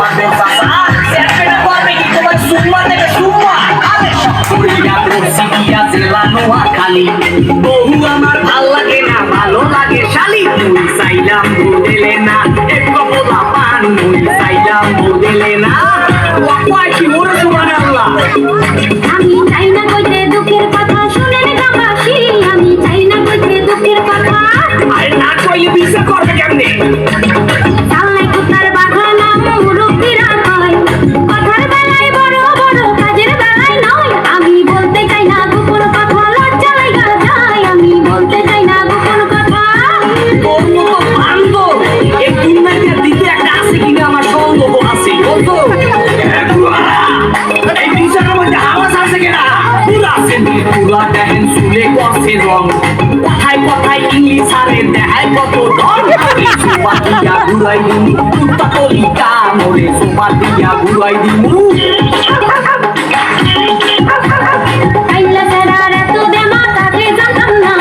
লাগবে চাচা সেটা করবে কি তোমার সুম্মা থেকে সুম্মা আরে সরিয়া করছি দিয়া জেলা নোয়া খালি বহু আমার ভাল লাগে না ভালো লাগে শালি তুই চাইলাম বদলে না এক কপলা পান মুই চাইলাম বদলে না ওয়াই কি ওরে সুবহানাল্লাহ আমি চাই না কইতে দুঃখের কথা শুনেন গামাসি আমি চাই না কইতে দুঃখের কথা আরে না কইলে বিচার করবে কেমনে চালাই কুতার বাগানা মুরব্বিরা কয় কথার বেলায় বড় বড় কাজের বেলায় নয় আমি বলতে চাই না গোপন কথা লজ্জা লাগা যায় আমি বলতে চাই না গোপন কথা তোর মতো বান্দর এই দুনিয়াতে দিতে একটা আছে কিনা আমার সন্দেহ আছে বলতো এই বিচারের মধ্যে আওয়াজ আছে কিনা পুরা আছে পুরা দেখেন চুলে করছে রং কথায় কথায় ইংলিশ আরে দেখায় কত ডর সোমা দিয়া ঘুরাই দিমু কুত্তা তলিকা মরে সোমা দিয়া ঘুরাই দিমু আইলা সারার এত দেমা তাকে জানতাম না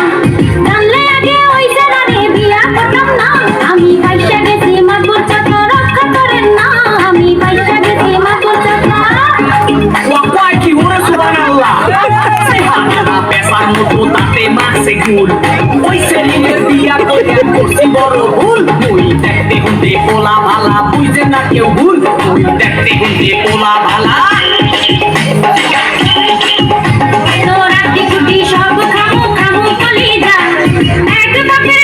জানলে আগে ওই সারারে বিয়া করতাম না আমি পয়সা গেছি মাগুর চাকা রক্ষা করেন না আমি পয়সা গেছি মাগুর চাকা ওয়াই কি ওরে সুবহানাল্লাহ সিহানা পেশার মতো তাতে মারছে গুল ওই সেলিমের বিয়া কইরা করছি বড় ভুল তুই দেখতে হুঁতে কোলা ভালা বুঝে না কেউ ভুল তুই দেখতে হুঁতে কোলা ভালা তোরা টিকুটি সব খামু খামু কলি যা এক বাপের